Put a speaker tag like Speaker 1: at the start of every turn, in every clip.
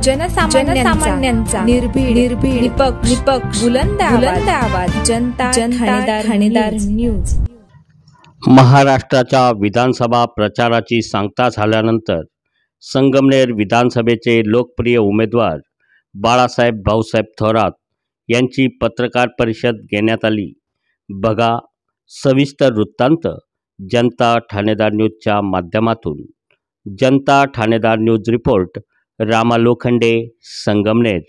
Speaker 1: जनसामान्यांचा निर्भीड निपक्ष बुलंद आवाज जनता ठाणेदार न्यूज।
Speaker 2: महाराष्ट्राच्या विधानसभा प्रचाराची सांगता झाल्यानंतर संगमनेर विधानसभेचे लोकप्रिय उमेदवार बाळासाहेब भाऊसाहेब थोरात यांची पत्रकार परिषद घेण्यात आली। बघा सविस्तर वृत्तांत जनता ठाणेदार न्यूजच्या माध्यमातून। जनता ठाणेदार न्यूज रिपोर्ट रामा लोखंडे, संगमनेर।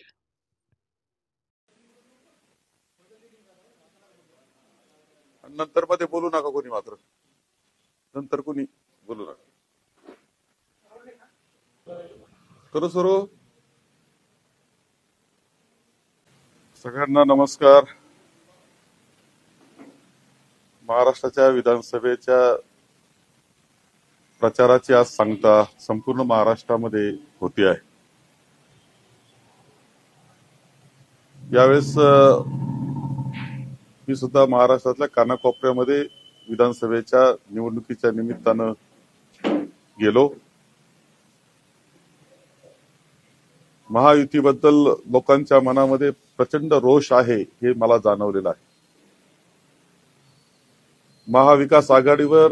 Speaker 3: नंतर मध्ये बोलू नका कोणी, मात्र नंतर कोणी बोलू नका। करू सुरू। सगळ्यांना नमस्कार। महाराष्ट्राच्या विधानसभेच्या प्रचाराची आज सांगता संपूर्ण महाराष्ट्रामध्ये होती आहे। यावेळेस मी सुद्धा महाराष्ट्रातल्या कानाकोपऱ्यामध्ये विधानसभेच्या निवडणुकीच्या निमित्तानं गेलो। महायुतीबद्दल लोकांच्या मनामध्ये प्रचंड रोष आहे हे मला जाणवलेलं आहे। महाविकास आघाडीवर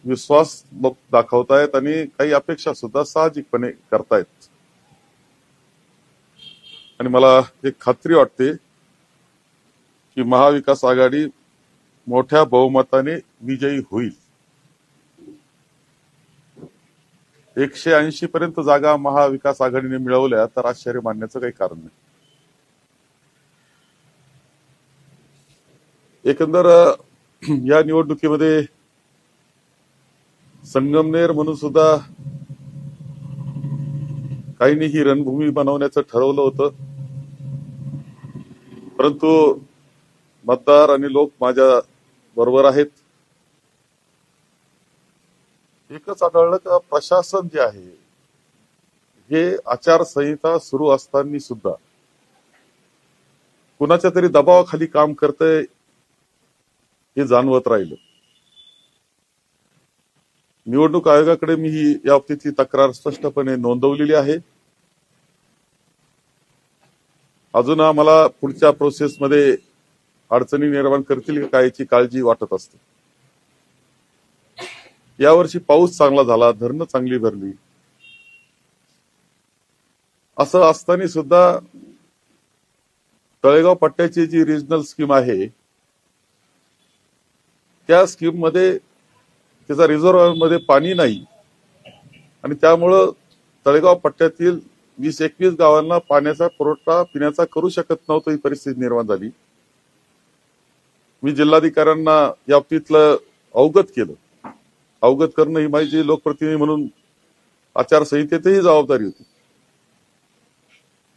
Speaker 3: विश्वास लोक दाखवतायत आणि काही अपेक्षा सुद्धा साहजिकपणे करतायत, आणि मला एक खात्री वाटते की महाविकास आघाडी मोठ्या बहुमताने विजयी होईल। 180 पर्यंत जागा महाविकास आघाडीने मिळवल्या तर आश्चर्य मानण्याचं काही कारण नाही। एकंदर या निवडणुकीमध्ये संगमनेर म्हणून सुद्धा काहींनी ही रणभूमी बनवण्याचं ठरवलं होतं, परंतु मतदार आणि लोक माझ्या बरोबर आहेत। एकच आढळलं का प्रशासन जे आहे हे आचारसंहिता सुरू असताना सुद्धा कुणाच्या तरी दबावाखाली काम करतंय हे जाणवत राहिलं। निवडणूक आयोगाकडे मी ही या बाबतीतली तक्रार स्पष्टपणे नोंदवलेली आहे। अजून आम्हाला पुढच्या प्रोसेसमध्ये अडचणी निर्माण करतील का याची काळजी वाटत असते। यावर्षी पाऊस चांगला झाला, धरणं चांगली भरली, असं असताना सुद्धा तळेगाव पट्ट्याची जी रिजनल स्कीम आहे त्या स्कीम मध्ये त्याचा रिझर्व्हर मध्ये पाणी नाही, आणि त्यामुळं तळेगाव पट्ट्यातील 20-21 गावांना पाण्याचा पुरवठा पिण्याचा करू शकत नव्हतं, ही परिस्थिती निर्माण झाली। मी जिल्हाधिकाऱ्यांना या बाबतीतलं अवगत केलं। अवगत करणं ही माझी लोकप्रतिनिधी म्हणून आचारसंहितेतही जबाबदारी होती,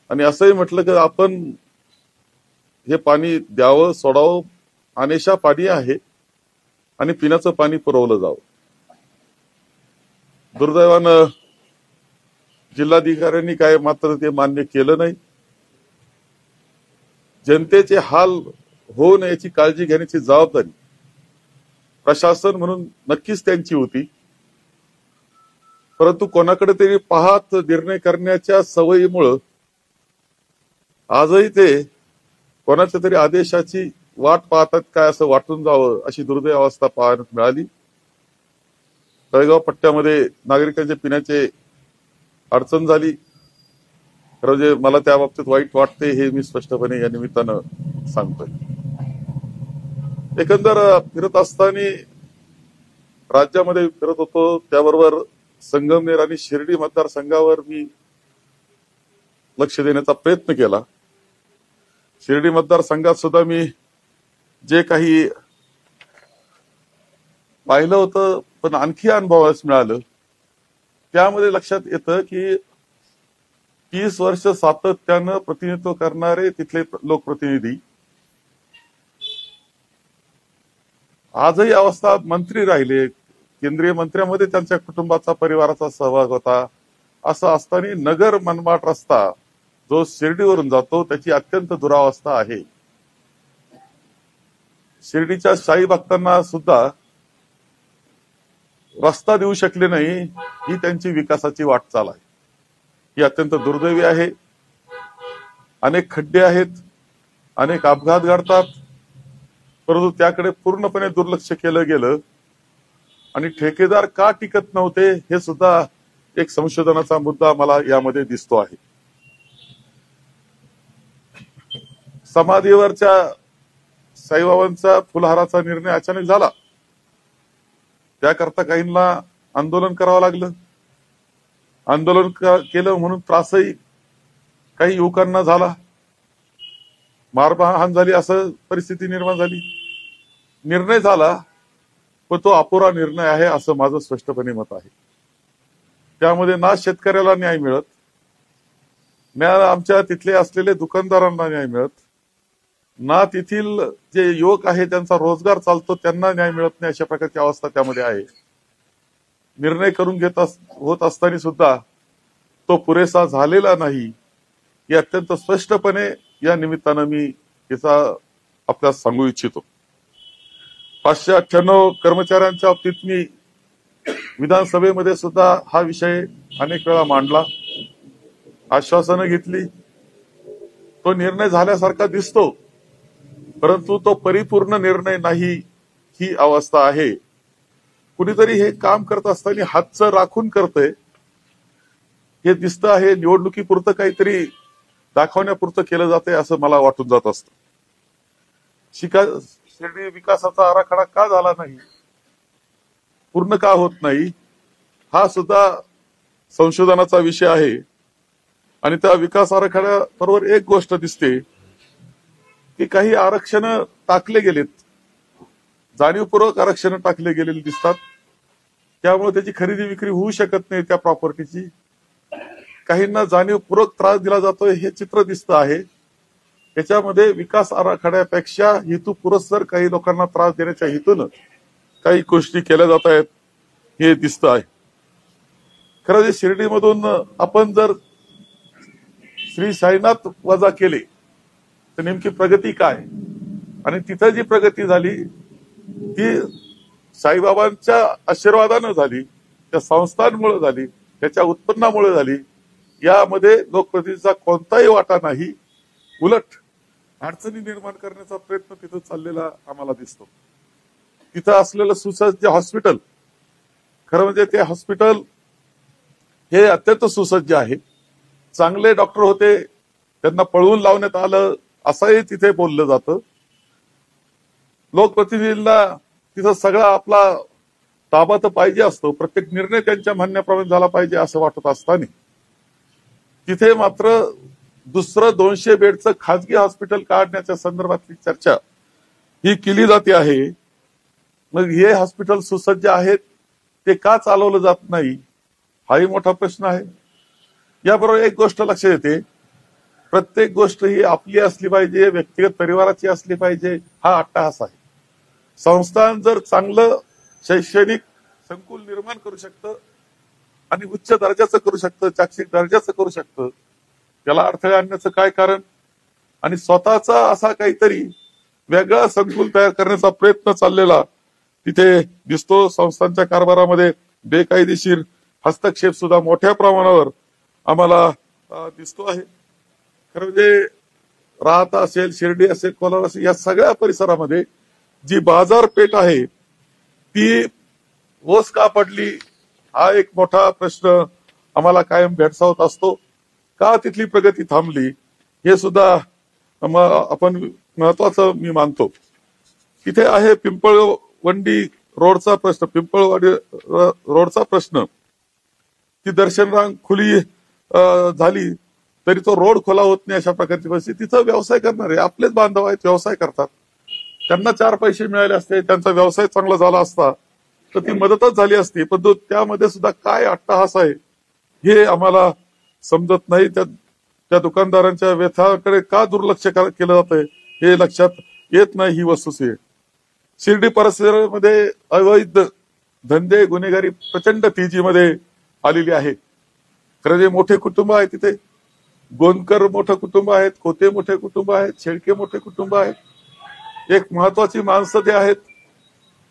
Speaker 3: आणि असंही म्हटलं की आपण हे पाणी द्यावं, सोडावं, अनेशा पाणी आहे आणि पिण्याचं पाणी पुरवलं जावं। दुर्दैवानं जिल्हाधिकाऱ्यांनी काय मात्र ते मान्य केलं नाही। जनतेचे हाल होऊ नये याची काळजी घेण्याची जबाबदारी प्रशासन म्हणून नक्कीच त्यांची होती, परंतु कोणाकडे तरी पाहत निर्णय करण्याच्या सवयीमुळं आजही ते कोणाच्या तरी आदेशाची वाट पाहतात काय असं वाटून जावं अशी दुर्दैव अवस्था पाहण्यात मिळाली। तळेगाव पट्ट्यामध्ये नागरिकांच्या पिण्याचे अडचण झाली, म्हणजे मला त्या बाबतीत वाईट वाटते हे मी स्पष्टपणे या निमित्तानं सांगतोय। एकंदर फिरत असताना राज्यामध्ये फिरत होतो, त्याबरोबर संगमनेर आणि शिर्डी मतदारसंघावर मी लक्ष देण्याचा प्रयत्न केला। शिर्डी मतदारसंघात सुद्धा मी जे काही पाहिलं होतं पण आणखी अनुभवास मिळालं, त्यामध्ये लक्षात येतं की 30 वर्ष सातत्यानं प्रतिनिधित्व करणारे तिथले लोकप्रतिनिधी आजही अवस्था मंत्री राहिले, केंद्रीय मंत्र्यांमध्ये त्यांच्या कुटुंबाचा परिवाराचा सहभाग होता। असं असताना नगर मनमाड रस्ता जो शिर्डीवरून जातो त्याची अत्यंत दुरावस्था आहे। शिर्डीच्या शाही भक्तांना सुद्धा रस्ता देऊ शकले नाही, ही त्यांची विकासाची वाटचाल आहे। ही अत्यंत दुर्दैवी आहे. अनेक खड्डे आहेत, अनेक अपघात घडतात, परंतु त्याकडे पूर्णपणे दुर्लक्ष केलं गेलं आणि ठेकेदार का टिकत नव्हते हे सुद्धा एक संशोधनाचा मुद्दा मला यामध्ये दिसतो आहे. समाधीवरच्या साईबाबांचा फुलहाराचा निर्णय अचानक झाला. त्याकरता काहींना आंदोलन करावं लागलं. आंदोलन केलं म्हणून त्रासही काही युवकांना झाला, मारहाण झाली, असं परिस्थिती निर्माण झाली. निर्णय झाला, पण तो अपुरा निर्णय आहे असं माझं स्पष्टपणे मत आहे. त्यामध्ये ना शेतकऱ्याला न्याय मिळत, ना आमच्या तिथले असलेले दुकानदारांना न्याय मिळत, ना तेथील जे युवक आहे त्यांचा रोजगार चालतो त्यांना न्याय मिळत नाही. अशा प्रकारची अवस्था त्यामध्ये आहे. निर्णय करून होत असताना सुद्धा तो पुरेसा झालेला नाही हे अत्यंत स्पष्टपणे या निमित्तानं मी याचा आपल्याला सांगू इच्छितो. 598 कर्मचाऱ्यांच्या बाबतीत मी विधानसभेमध्ये सुद्धा हा विषय अनेक वेळा मांडला, आश्वासनं घेतली. तो निर्णय झाल्यासारखा दिसतो, परंतु तो परिपूर्ण निर्णय नाही ही अवस्था आहे. कुणीतरी हे काम करत असताना हातचं राखून करतंय हे दिसतं आहे. निवडणुकीपुरतं काहीतरी दाखवण्यापुरतं केलं जातंय असं मला वाटून जात असतं. शिर्डी विकासाचा आराखडा का झाला नाही, पूर्ण का होत नाही, हा सुद्धा संशोधनाचा विषय आहे. आणि त्या विकास आराखड्याबरोबर एक गोष्ट दिसते की काही आरक्षण टाकले गेलेत, जाणीवपूर्वक आरक्षण टाकले गेलेले दिसतात. त्यामुळे त्याची खरेदी विक्री होऊ शकत नाही त्या प्रॉपर्टीची. काहींना जाणीवपूर्वक त्रास दिला जातोय हे चित्र दिसतं आहे. त्याच्यामध्ये विकास आराखड्यापेक्षा हेतू पुरस्सर काही लोकांना त्रास देण्याच्या हेतून काही गोष्टी केल्या जात आहेत हे दिसतं आहे. खरं जे शिर्डीमधून आपण जर श्री साईनाथ वजा केले तर नेमकी प्रगती काय, आणि तिथं जी प्रगती झाली ती साईबाबांच्या आशीर्वादानं झाली, त्या संस्थांमुळे झाली, त्याच्या उत्पन्नामुळे झाली. यामध्ये लोकप्रतिनिधीचा कोणताही वाटा नाही. उलट अडचणी निर्माण करण्याचा प्रयत्न तिथं चाललेला आम्हाला दिसतो. तिथं असलेलं सुसज्ज हॉस्पिटल, खरं म्हणजे ते हॉस्पिटल हे अत्यंत सुसज्ज आहे. चांगले डॉक्टर होते, त्यांना पळवून लावण्यात आलं असंही तिथे बोललं जातं. लोकप्रतिनिधींना तिथं सगळा आपला ताबा तर पाहिजे असतो, प्रत्येक निर्णय त्यांच्या म्हणण्याप्रमाणे झाला पाहिजे असं वाटत असताना तिथे मात्र दुसरं 200 बेडचं खाजगी हॉस्पिटल काढण्याच्या संदर्भातली चर्चा ही केली जाते आहे. मग हे हॉस्पिटल सुसज्ज आहेत ते का चालवलं जात नाही हाही मोठा प्रश्न आहे. याबरोबर एक गोष्ट लक्षात येते, प्रत्येक गोष्ट ही आपली असली पाहिजे, व्यक्तिगत परिवाराची असली पाहिजे हा अट्टहास आहे. संस्थान जर चांगलं शैक्षणिक संकुल निर्माण करू शकतं आणि उच्च दर्जाचं करू शकतं, जागतिक दर्जाचं करू शकतं, त्याला अडथळे आणण्याचं काय कारण. आणि स्वतःचा असा काहीतरी वेगळा संकुल तयार करण्याचा प्रयत्न चाललेला तिथे दिसतो. संस्थांच्या कारभारामध्ये बेकायदेशीर हस्तक्षेप सुद्धा मोठ्या प्रमाणावर आम्हाला दिसतो आहे. खरं म्हणजे राहता असेल, शिर्डी असेल, कोलार असेल, या सगळ्या परिसरामध्ये जी बाजारपेठ आहे ती ओस का पडली हा एक मोठा प्रश्न आम्हाला कायम भेडसावत असतो. का तिथली प्रगती थांबली हे सुद्धा आपण महत्वाचं मी मानतो. तिथे आहे पिंपळवंडी रोडचा प्रश्न, पिंपळवाडी रोडचा प्रश्न. ती दर्शन रांग खुली झाली तरी तो रोड खुला होत नाही अशा प्रकारची परिस्थिती. तिथं व्यवसाय करणारे आपलेच बांधव आहेत, व्यवसाय करतात, त्यांना 4 पैसे मिळाले असते, त्यांचा व्यवसाय चांगला झाला असता तर ती मदतच झाली असती. पण त्यामध्ये सुद्धा काय अट्टहास आहे हे आम्हाला समजत नाही. त्या दुकानदारांच्या व्यथाकडे का दुर्लक्ष केलं जातंय हे लक्षात येत नाही. ही वस्तुस्थिती शिर्डी परिसरामध्ये अवैध धंदे, गुन्हेगारी प्रचंड तेजीमध्ये आलेली आहे. खरं जे मोठे कुटुंब आहे तिथे गोंदकर मोठं कुटुंब आहेत, खोते मोठे कुटुंब आहेत, शेळके मोठे कुटुंब आहेत, एक महत्वाची माणसं ते आहेत.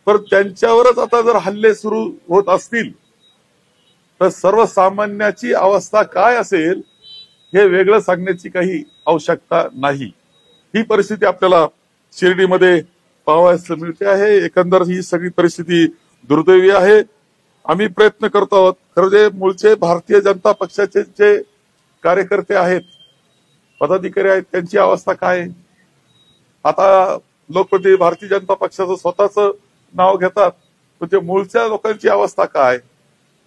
Speaker 3: पण त्यांच्यावरच आता जर हल्ले सुरू होत असतील तर सर्वसामान्याची अवस्था काय असेल हे वेगळं सांगण्याची काही आवश्यकता नाही. ही परिस्थिती आपल्याला शिर्डीमध्ये पाहावयास मिळते आहे. एकंदर ही सगळी परिस्थिती दुर्दैवी आहे. आम्ही प्रयत्न करतो आहोत. खरं जे मूळचे भारतीय जनता पक्षाचे जे कार्यकर्ते आहेत, पदाधिकारी आहेत, त्यांची अवस्था काय आहे? आता लोकप्रतिनिधी भारतीय जनता पक्षाचं स्वतःच नाव घेतात, पण ते मूळच्या लोकांची अवस्था काय,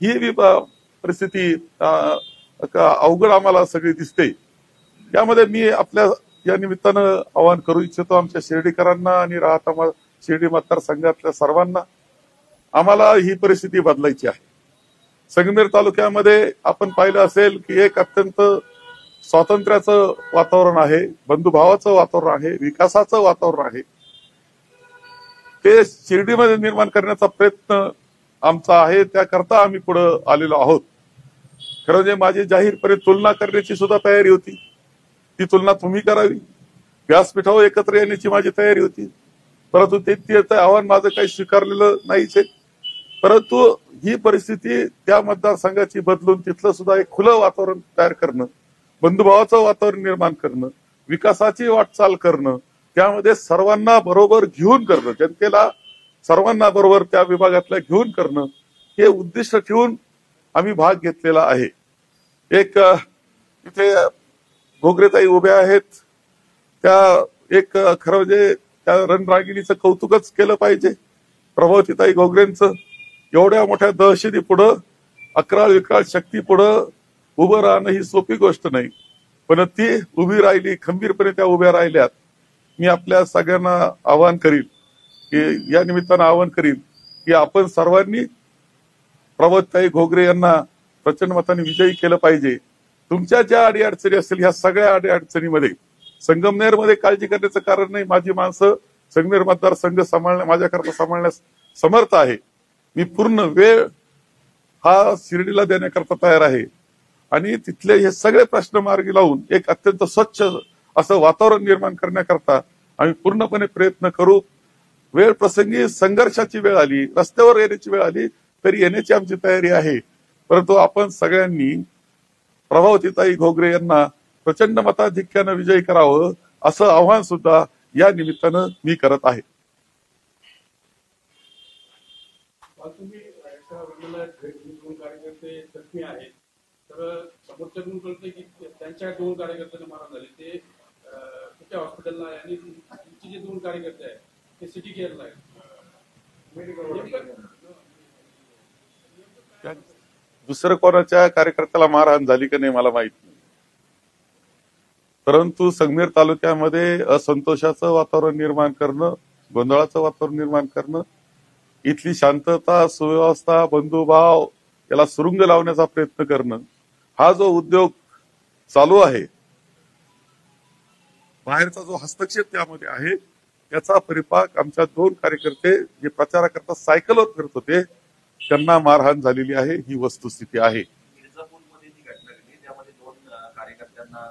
Speaker 3: ही परिस्थिती अवघड आम्हाला सगळी दिसते. यामध्ये मी आपल्या या निमित्तानं आवाहन करू इच्छितो आमच्या शिर्डीकरांना आणि राहता शिर्डी मतदारसंघातल्या सर्वांना. आम्हाला ही परिस्थिती बदलायची आहे. संगमेर तालुक्यामध्ये आपण पाहिलं असेल की एक अत्यंत स्वातंत्र्याचं वातावरण आहे, बंधुभावाचं वातावरण आहे, विकासाचं वातावरण आहे. ते शिर्डीमध्ये निर्माण करण्याचा प्रयत्न आमचा आहे. त्याकरता आम्ही पुढे आलेलो आहोत. खरं म्हणजे माझी जाहीरपणे तुलना करण्याची सुद्धा तयारी होती. ती तुलना तुम्ही करावी, व्यासपीठावर एकत्र येण्याची माझी तयारी होती. परंतु ते आव्हान माझं काही स्वीकारलेलं नाहीच आहे. परंतु ही परिस्थिती त्या मतदारसंघाची बदलून तिथलं सुद्धा एक खुलं वातावरण तयार करणं, बंधुभावाचं वातावरण निर्माण करणं, विकासाची वाटचाल करणं, त्यामध्ये सर्वांना बरोबर घेऊन करणं, जनतेला सर्वांना बरोबर त्या विभागातल्या घेऊन करणं, हे उद्दिष्ट ठेवून आम्ही भाग घेतलेला आहे. एक इथे घोगरेताई उभ्या आहेत, त्या एक खरं म्हणजे त्या रणरागिणीचं कौतुकच केलं पाहिजे. प्रभावतीताई घोगरेंचं एवढ्या मोठ्या दहशती पुढं, अकराळ विकराळ शक्ती पुढं उभं राहणं ही सोपी गोष्ट नाही, पण ती उभी राहिली, खंबीरपणे त्या उभ्या राहिल्यात. मी आपल्या सगळ्यांना आवाहन करील की या निमित्तानं आवाहन करील की आपण सर्वांनी प्रभावतीताई घोगरे यांना प्रचंड मताने विजयी केलं पाहिजे. तुमच्या ज्या अडीअडचणी असतील ह्या सगळ्या अडीअडचणीमध्ये संगमनेरमध्ये काळजी करण्याचं कारण नाही. माझी माणसं संगमनेर मतदारसंघ माझ्याकरता सांभाळण्यास समर्थ आहे. मी पूर्ण वेळ हा शिर्डीला देण्याकरता तयार आहे आणि तिथले हे सगळे प्रश्न मार्गी लावून एक अत्यंत स्वच्छ असं वातावरण निर्माण करण्याकरता आम्ही पूर्णपणे प्रयत्न करू. वेळ प्रसंगी संघर्षाची वेळ आली, रस्त्यावर येण्याची वेळ आली तरी येण्याची आमची तयारी आहे. परंतु आपण सगळ्यांनी प्रभावतीताई घोगरे यांना प्रचंड मताधिक्यानं विजयी करावं असं आव्हान सुद्धा या निमित्तानं मी करत आहे.
Speaker 4: कार्यकर्ते जखमी आहेत, तर समोरच्याकडून कळतंय की त्यांच्या 2 कार्यकर्त्यांना मारहाण झाली. ते कुठल्या हॉस्पिटलला आहे आणि तुमचे जे 2 कार्यकर्ते आहेत ते सिटी केअरला आहेत.
Speaker 3: दुसरं कोणाच्या कार्यकर्त्याला मारहाण झाली का नाही मला माहित नाही, परंतु संगमेर तालुक्यामध्ये असंतोषाचं वातावरण निर्माण करणं, गोंधळाचं वातावरण निर्माण करणं, इथली शांतता, सुव्यवस्था, बंधुभाव याला सुरुंग लावण्याचा प्रयत्न करणं, हा जो उद्योग चालू आहे, बाहेरचा जो हस्तक्षेप त्यामध्ये आहे, याचा परिपाक आमच्या 2 कार्यकर्ते जे प्रचाराकरता सायकलवर फिरत होते त्यांना मारहाण झालेली आहे. ही वस्तुस्थिती आहे.
Speaker 5: मिर्झापूरमध्ये जी घटना घडली त्यामध्ये 2 कार्यकर्त्यांना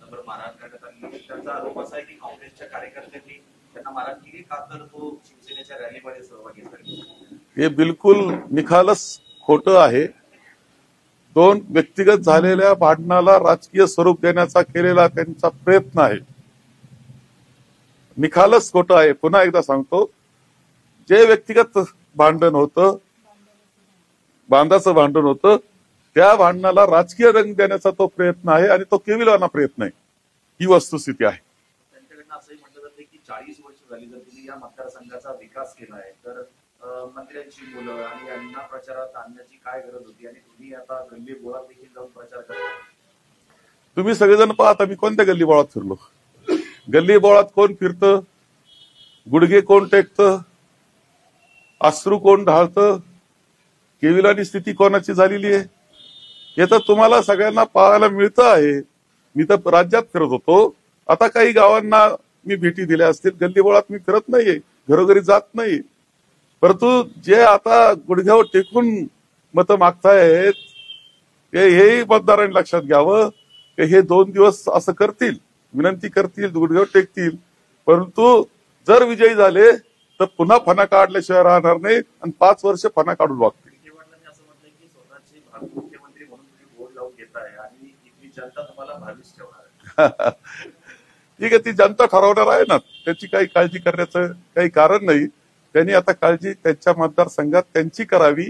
Speaker 5: जबर मारहाण करण्यात आली. त्यांचा आरोप असा आहे की काँग्रेसच्या कार्यकर्त्यांनी त्यांना मारहाण केली का तर तो शिवसेनेच्या रॅलीमध्ये सहभागी झाला.
Speaker 3: हे बिलकुल निखालस खोटं आहे. 2 व्यक्तिगत झालेल्या भांडणाला राजकीय स्वरूप देण्याचा केलेला त्यांचा प्रयत्न आहे. निखालस खोटं आहे. पुन्हा एकदा सांगतो, जे व्यक्तिगत भांडण होतं, बांधाचं भांडण होतं, त्या भांडणाला राजकीय रंग देण्याचा तो प्रयत्न आहे आणि तो केविलवाना प्रयत्न आहे. ही वस्तुस्थिती आहे.
Speaker 5: त्यांच्याकडनं असंही म्हटलं जाते की 40 वर्ष झाली जर तुम्ही या मतदारसंघाचा विकास केला आहे तर मंत्र्यांची मुलं आणि यांना प्रचारात आणण्याची काय गरज होती आणि तुम्ही आता गल्ली बोळात देखील जाऊन प्रचार करता.
Speaker 3: तुम्ही सगळेजण पाहता मी कोणत्या गल्ली बोळात फिरलो. गल्ली बोळात कोण फिरतं, गुडघे कोण टेकतं, अश्रू कोण ढाळतं, केविलानी स्थिती कोणाची झालेली आहे हे तर तुम्हाला सगळ्यांना पाहायला मिळतं आहे. मी तर राज्यात फिरत होतो. आता काही गावांना मी भेटी दिल्या असतील. गल्ली बोळात मी फिरत नाहीये, घरोघरी जात नाही. परंतु जे आता गुडघ्यावर टेकून मतं मागतायत हेही मतदारांनी लक्षात घ्यावं की हे 2 दिवस असं करतील, विनंती करतील, गुडघ्यावर टेकतील, परंतु जर विजयी झाले तर पुन्हा फणा काढल्याशिवाय राहणार नाही आणि 5 वर्ष फणा काढून वागतील.
Speaker 5: असं म्हटलंय की स्वतःची मुख्यमंत्री म्हणून तुम्ही बोर्ड लावून घेताय आणि इथली जनता तुम्हाला भावीच ठेवणार आहे.
Speaker 3: ठीक आहे, ती जनता ठरवणार आहे ना, त्याची काही काळजी करण्याचं काही कारण नाही. त्यांनी आता काळजी त्यांच्या मतदारसंघात त्यांची करावी,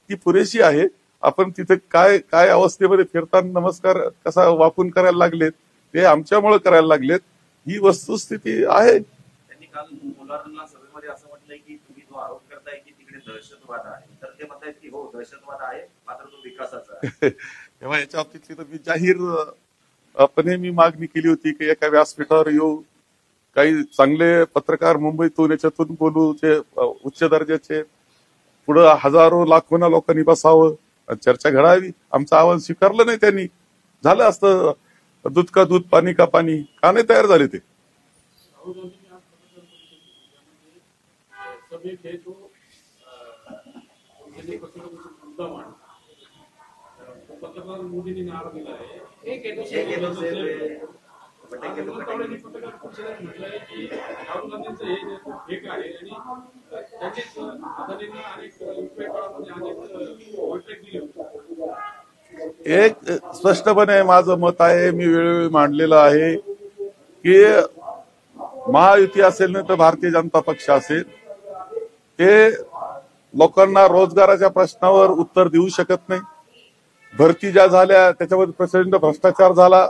Speaker 3: ती पुरेशी आहे. आपण तिथे काय काय अवस्थेमध्ये फिरताना नमस्कार कसा वाकून करायला लागलेत ते आमच्यामुळे करायला लागलेत, ही वस्तुस्थिती आहे.
Speaker 5: त्यांनी काल मुलांना सभेमध्ये असं म्हटलंय की तुम्ही जो आरोप करताय की तिकडे दहशतवाद आहे, तर ते म्हणतायत की हो दहशतवाद आहे मात्र तो विकासाचा आहे.
Speaker 3: तेव्हा याच्या बाबतीतली तर मी जाहीरपणे मी मागणी केली होती की एका व्यासपीठावर येऊ, काही चांगले पत्रकार मुंबईतून याच्यातून बोलू, जे उच्च दर्जाचे, पुढं हजारो लाखोना लोकांनी बसावं, चर्चा घडावी. आमचं आवाहन स्वीकारलं नाही त्यांनी. झालं असतं दूध का दूध पाणी का पाणी, का नाही तयार झाले ते.
Speaker 4: राहुल गांधींनी आज पत्रकार परिषद त्यामध्ये सभेत हे जो त्यांनी पत्रकारांचा मुद्दा मांडला, तो पत्रकार मोदींनी नारा दिला आहे. पत्रकार परिषदेत म्हटलंय की राहुल गांधींचं हे फेक आहे आणि त्याचेच अदानींना अनेक युपीए काळामध्ये अनेक कॉन्ट्रॅक्ट दिले होते.
Speaker 3: एक स्पष्टपणे माझं मत आहे, मी वेळोवेळी मांडलेलं आहे की महायुती असेल नाही तर भारतीय जनता पक्ष असेल, ते लोकांना रोजगाराच्या प्रश्नावर उत्तर देऊ शकत नाही. भरती ज्या झाल्या त्याच्यामध्ये प्रचंड भ्रष्टाचार झाला,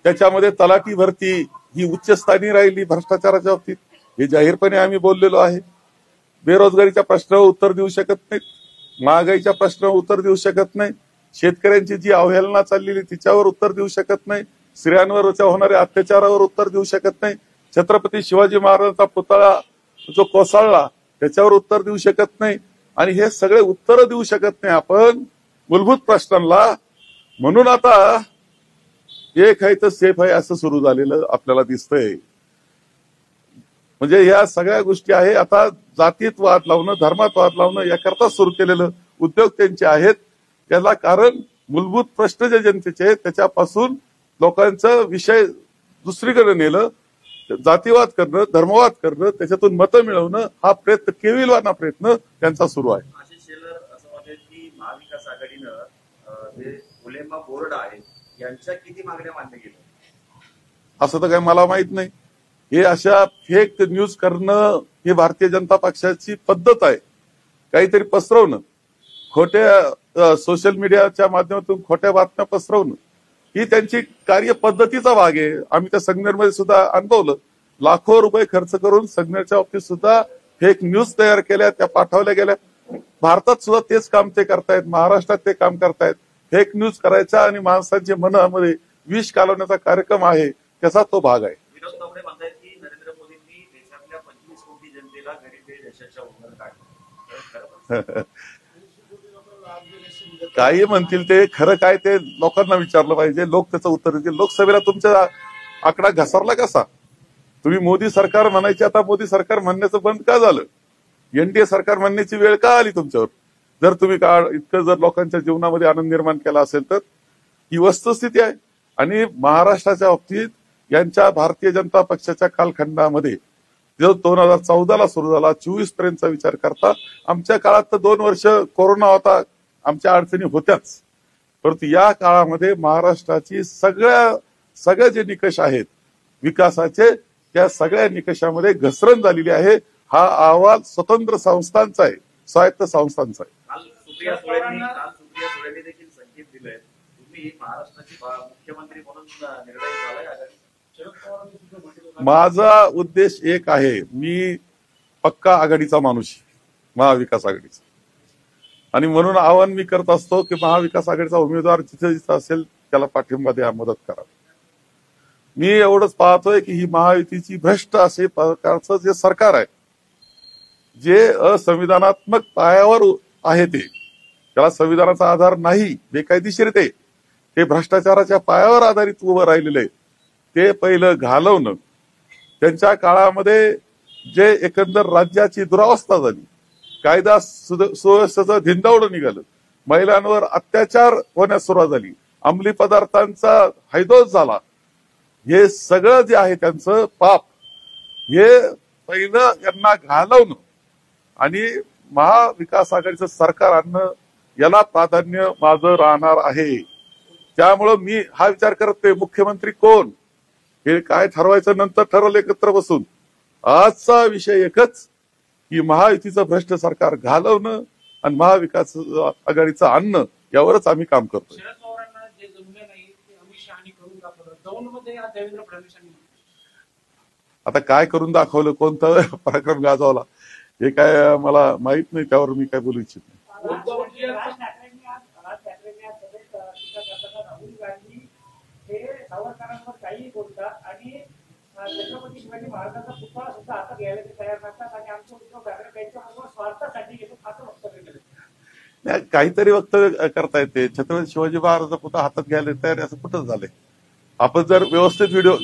Speaker 3: त्याच्यामध्ये तलाठी भरती ही उच्चस्थानी राहिली भ्रष्टाचाराच्या बाबतीत, हे जाहीरपणे आम्ही बोललेलो आहे. बेरोजगारीच्या प्रश्नावर उत्तर देऊ शकत नाहीत, महागाईच्या प्रश्नावर उत्तर देऊ शकत नाही, शेतकऱ्यांची जी अवहेलना चाललेली तिच्यावर उत्तर देऊ शकत नाही, स्त्रियांवर होणाऱ्या अत्याचारावर उत्तर देऊ शकत नाही, छत्रपती शिवाजी महाराजांचा पुतळा जो कोसळला त्याच्यावर उत्तर देऊ शकत नाही. आणि हे सगळे उत्तर देऊ शकत नाही आपण मूलभूत प्रश्नांना. म्हणून आता एक आहे तर सेफ आहे असं सुरू झालेलं आपल्याला दिसतंय. म्हणजे या सगळ्या गोष्टी आहे. आता जातीत वाद लावणं, धर्मात वाद लावणं याकरता सुरू केलेलं उद्योग त्यांचे आहेत. त्याला कारण मूलभूत प्रश्न जे जनतेचे आहेत त्याच्यापासून लोकांचं विषय दुसरीकडे नेलं, जातीवाद करणं, धर्मवाद करणं, त्याच्यातून मतं मिळवणं, हा प्रयत्न केविलवाना प्रयत्न त्यांचा सुरू आहे.
Speaker 5: आशिष शेलर असं म्हणतात की महाविकास आघाडीनं जे उलेमा बोर्ड आहे यांच्या किती मागण्या मान्य केल्या
Speaker 3: असं तर काही मला माहित नाही. हे अशा फेक न्यूज करणं ही भारतीय जनता पक्षाची पद्धत आहे. काहीतरी पसरवणं, खोट्या सोशल मीडियाच्या माध्यमातून खोट्या बातम्या पसरवणं ही त्यांची कार्यपद्धतीचा भाग आहे. आम्ही त्या संगनेरमध्ये सुद्धा अनुभवलं. लाखो रुपये खर्च करून संगनेरच्या बाबतीत सुद्धा फेक न्यूज तयार केल्या, त्या पाठवल्या गेल्या. भारतात सुद्धा तेच काम ते करतायत, महाराष्ट्रात ते काम करतायत. फेक न्यूज करायचा आणि माणसांच्या मनामध्ये विष घालवण्याचा कार्यक्रम आहे, त्याचा तो भाग आहे.
Speaker 5: विनोद तावडे म्हणतायत की नरेंद्र मोदींनी देशातल्या 25 कोटी जनतेला गरीब देशाच्या उंबर काढलं.
Speaker 3: काही म्हणतील ते खरं काय ते लोकांना विचारलं पाहिजे, लोक त्याचं उत्तर देतील. लोकसभेला तुमचा आकडा घसरला कसा? तुम्ही मोदी सरकार म्हणायचे, आता मोदी सरकार म्हणण्याचं बंद का झालं? एनडीए सरकार म्हणण्याची वेळ का आली तुमच्यावर? जर तुम्ही इतकं जर लोकांच्या जीवनामध्ये आनंद निर्माण केला असेल तर ही वस्तुस्थिती आहे. आणि महाराष्ट्राच्या बाबतीत यांच्या भारतीय जनता पक्षाच्या कालखंडामध्ये जो 2014ला सुरू झाला, 24 पर्यंतचा विचार करता आमच्या काळात तर 2 वर्ष कोरोना होता, आमच्या अडचणी होत्याच. परंतु या काळामध्ये महाराष्ट्राची सगळे जे निकष आहेत विकासाचे, त्या सगळ्या निकषामध्ये घसरण झालेली आहे. हा अहवाल स्वतंत्र संस्थांचा आहे, स्वायत्त संस्थांचा आहे.
Speaker 5: काल सुप्रिया सुळेंनी देखील संकेत दिले, तुम्ही महाराष्ट्राचे मुख्यमंत्री म्हणून निर्णय झालाय.
Speaker 4: शरद पवारांनी सुद्धा म्हटलं
Speaker 3: माझा उद्देश एक आहे, मी पक्का आघाडीचा माणूस, महाविकास आघाडीचा. आणि म्हणून आवाहन मी करत असतो की महाविकास आघाडीचा उमेदवार जिथे जिथे असेल त्याला पाठिंबा द्या, मदत करा. मी एवढंच पाहतोय की ही महायुतीची भ्रष्ट असे प्रकारचं जे सरकार आहे, जे असंविधानात्मक पायावर आहे, त्याला संविधानाचा आधार नाही, बेकायदेशीर ते भ्रष्टाचाराच्या पायावर आधारित उभं राहिलेलं आहे. ते पहिलं घालवणं. त्यांच्या काळामध्ये जे एकंदर राज्याची दुरावस्था झाली, कायदा सुव्यवस्थेचं धिंडावडं निघालं, महिलांवर अत्याचार होण्यास सुरुवात झाली, अंमली पदार्थांचा हैदोस झाला, हे सगळं जे आहे त्यांचं पाप, हे पहिलं यांना घालवणं आणि महाविकास आघाडीचं सरकार आणणं याला प्राधान्य माझं राहणार आहे. त्यामुळं मी हा विचार करत नाही मुख्यमंत्री कोण हे काय ठरवायचं नंतर ठरवलं एकत्र बसून. आजचा विषय एकच की महायुतीचं भ्रष्ट सरकार घालवणं आणि महाविकास आघाडीचं आणणं यावरच आम्ही काम करतोय.
Speaker 4: शरद पवारांना जे जमले नाही ते अमित शहानी करून दाखवलं. दौंडमध्ये आज देवेंद्र फडणवीसांनी
Speaker 3: आता काय करून दाखवलं, कोणता पराक्रम गाजवला हे काय मला माहित नाही, त्यावर मी काय बोलू इच्छित नाही.
Speaker 6: राज ठाकरेंनी आज सभेत टीका करताना राहुल गांधी हे सावरकरांवर काहीही बोलतात आणि छत्रपती शिवाजी महाराजांचा पुतळा सुद्धा हातात घ्यायला ते तयार नसतात आणि आमचे उद्धव ठाकरे त्यांच्याबरोबर स्वार्थासाठी घेतो असं वक्तव्य केलं.
Speaker 3: नाही, काहीतरी वक्तव्य करता येते. छत्रपती शिवाजी महाराजांचा पुतळा हातात घ्यायला तयार असं कुठं झालंय? आपण जर व्यवस्थित व्हिडिओ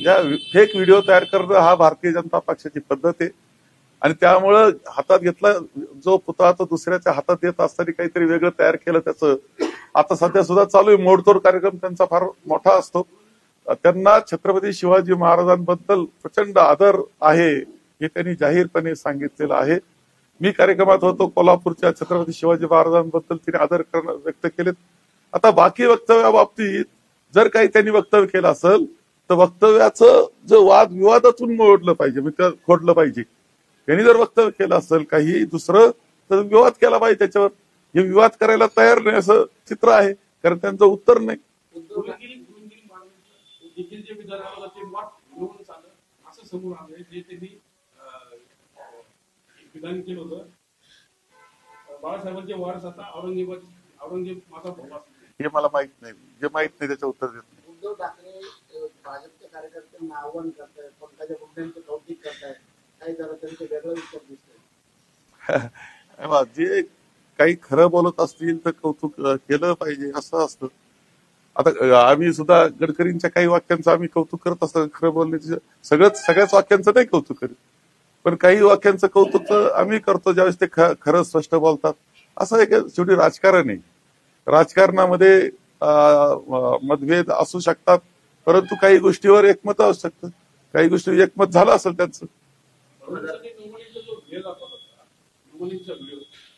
Speaker 3: फेक व्हिडिओ तयार करणं हा भारतीय जनता पक्षाची पद्धत आहे आणि त्यामुळं हातात घेतला जो पुतळा तो दुसऱ्याच्या हातात येत असताना काहीतरी वेगळं तयार केलं त्याचं. आता सध्या सुद्धा चालू आहे मोडतोड कार्यक्रम त्यांचा फार मोठा असतो. त्यांना छत्रपती शिवाजी महाराजांबद्दल प्रचंड आदर आहे हे त्यांनी जाहीरपणे सांगितलेलं आहे. मी कार्यक्रमात होतो कोल्हापूरच्या छत्रपती शिवाजी महाराजांबद्दल तिने आदर व्यक्त केलेत. आता बाकी वक्तव्याबाबतीत जर काही त्यांनी वक्तव्य केलं असेल तर वक्तव्याचं जे वादविवादातून मोडलं पाहिजे, म्हणजे खोडलं पाहिजे. त्यांनी जर वक्तव्य केलं असेल काही दुसरं तर विवाद केला पाहिजे त्याच्यावर. हे विवाद करायला तयार नाही असं चित्र आहे, कारण त्यांचं उत्तर नाही.
Speaker 4: देखील जे विधानाला ते मत घेऊन चाललं असं समोर आलंय जे त्यांनी विधान केलं होतं. बाळासाहेबांचे वारस आता औरंगजेब माझा भाऊ
Speaker 3: हे मला माहित नाही, जे माहित नाही त्याचं उत्तर देत नाही.
Speaker 6: उद्धव ठाकरे भाजपच्या कार्यकर्त्यांना आव्हान करतायत, पंकजा मुंडेंचं कौतुक करतायत, काही जरा त्यांचं वेगळं उत्तर दिसतंय.
Speaker 3: जे काही खरं बोलत असतील तर कौतुक केलं पाहिजे असं असतं. आता आम्ही सुद्धा गडकरींच्या काही वाक्यांचं आम्ही कौतुक करत असतो. खरं बोलण्याचे सगळ्याच वाक्यांचं नाही कौतुक करीत, पण काही वाक्यांचं कौतुक आम्ही करतो ज्यावेळेस ते खरं स्पष्ट बोलतात. असं एक शेवटी राजकारण आहे. राजकारणामध्ये मतभेद असू शकतात, परंतु काही गोष्टीवर एकमत असू शकतं. काही गोष्टी एकमत झालं असेल त्यांचं.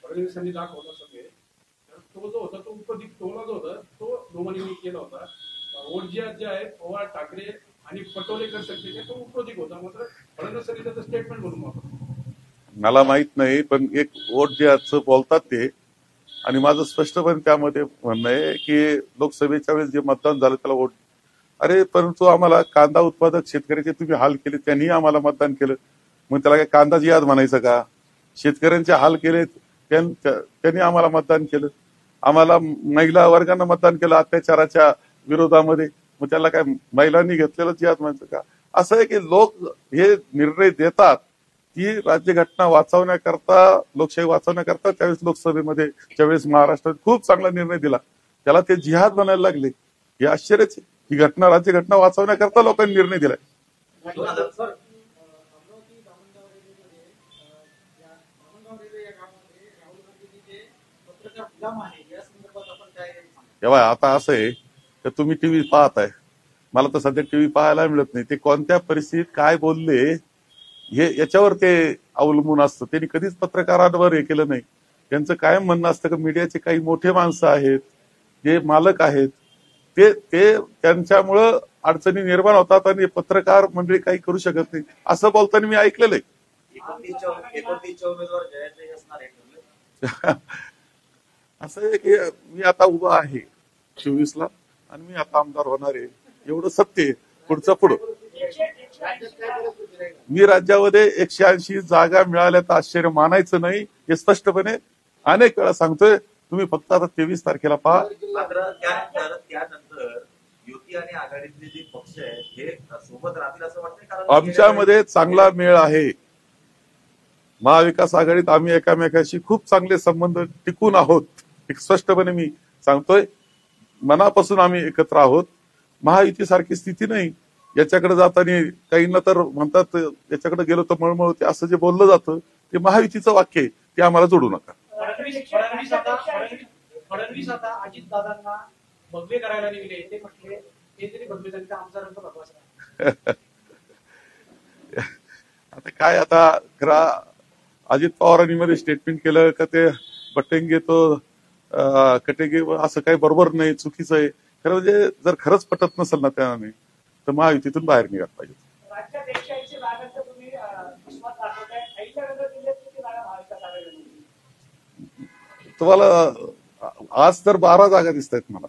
Speaker 4: फडणवीसांनी दाखवला सगळे तो जो होता तो उपदिक टोला जो होता तो डोमानींनी केला होता. ओडजिया जे आहे पवार ठाकरे आणि पटोलेकर शक्ती तो उपदिक होता. मात्र फडणवीसांनी त्याचं स्टेटमेंट म्हणून वापरलं.
Speaker 3: मला माहित नाही, पण एक वोट जे आजचं बोलतात ते, आणि माझं स्पष्टपणे त्यामध्ये म्हणणं आहे की लोकसभेच्या वेळेस जे मतदान झालं त्याला वोट. अरे परंतु आम्हाला कांदा उत्पादक शेतकऱ्याचे तुम्ही हाल केले, त्यांनी आम्हाला मतदान केलं, मग त्याला काय कांदा जिहाद म्हणायचं का? शेतकऱ्यांचे हाल केले त्यांनी आम्हाला मतदान केलं, आम्हाला महिला वर्गानं मतदान केलं अत्याचाराच्या विरोधामध्ये, मग त्याला काय महिलांनी घेतलेलं जिहाद म्हणायचं का? असं आहे की लोक हे निर्णय देतात की राज्यघटना वाचवण्याकरता, लोकशाही वाचवण्याकरता. त्यावेळेस लोकसभेमध्ये ज्यावेळेस महाराष्ट्रात खूप चांगला निर्णय दिला त्याला ते जिहाद बनायला लागले. हे आश्चर्यच आहे. ही घटना राज्यघटना वाचवण्याकरता लोकांनी निर्णय दिलाय. तेव्हा आता असं आहे तर तुम्ही टीव्ही पाहताय, मला तर सध्या टीव्ही पाहायला मिळत नाही. ते कोणत्या परिस्थितीत काय बोलले हे याच्यावर ते अवलंबून असतं. त्यांनी कधीच पत्रकारांवर हे केलं नाही. त्यांचं कायम म्हणणं असतं की मीडियाचे काही मोठे माणसं आहेत, जे मालक आहेत, ते त्यांच्यामुळं अडचणी निर्माण होतात आणि पत्रकार मंडळी काही करू शकत नाही असं बोलताना मी ऐकलेलं आहे.
Speaker 5: 29 उमेदवार जयाचे असणार आहे.
Speaker 3: असं आहे की मी आता उभा आहे 24ला आणि मी आता आमदार होणार आहे, एवढं सत्य आहे. पुढचं पुढं मी राज्यामध्ये 180 जागा मिळाल्या तर आश्चर्य मानायचं नाही, हे स्पष्टपणे अनेक वेळा सांगतोय. तुम्ही फक्त आता 23 तारखेला पहा.
Speaker 5: मात्र त्यानंतर युती आणि आघाडीतले जे पक्ष आहेत हे सोबत राहतील असं वाटतंय, कारण
Speaker 3: आमच्यामध्ये चांगला मेळ आहे. महाविकास आघाडीत आम्ही एकामेकाशी खूप चांगले संबंध टिकून आहोत. एक स्पष्टपणे मी सांगतोय, मनापासून आम्ही एकत्र आहोत. महायुतीसारखी स्थिती नाही. याच्याकडे जाताना काहींना तर म्हणतात याच्याकडे गेलो तर मळमळ होते, असं जे बोललं जातं ते महायुतीचं वाक्य आहे, ते आम्हाला जोडू नका.
Speaker 6: फडणवीस आता अजितदादांना भगवे करायला निघले. ते म्हटले ते तरी भगवे झाले तर आमचा रंग भगवाचा.
Speaker 3: आता काय, आता खरा अजित पवारांनी मध्ये स्टेटमेंट केलं का ते बटेंगे तो कटेगे असं काही बरोबर नाही, चुकीचं आहे. खरं म्हणजे जर खरंच पटत नसेल ना त्याने तर महायुतीतून बाहेर निघायला पाहिजे.
Speaker 6: राज्यात 180 जागांचा तुम्ही विश्वास दाखवताय. अहिल्यानगर जिल्ह्यात किती जागा महाविकास आघाडीला?
Speaker 3: तुम्हाला आज तर 12 जागा दिसत आहेत मला.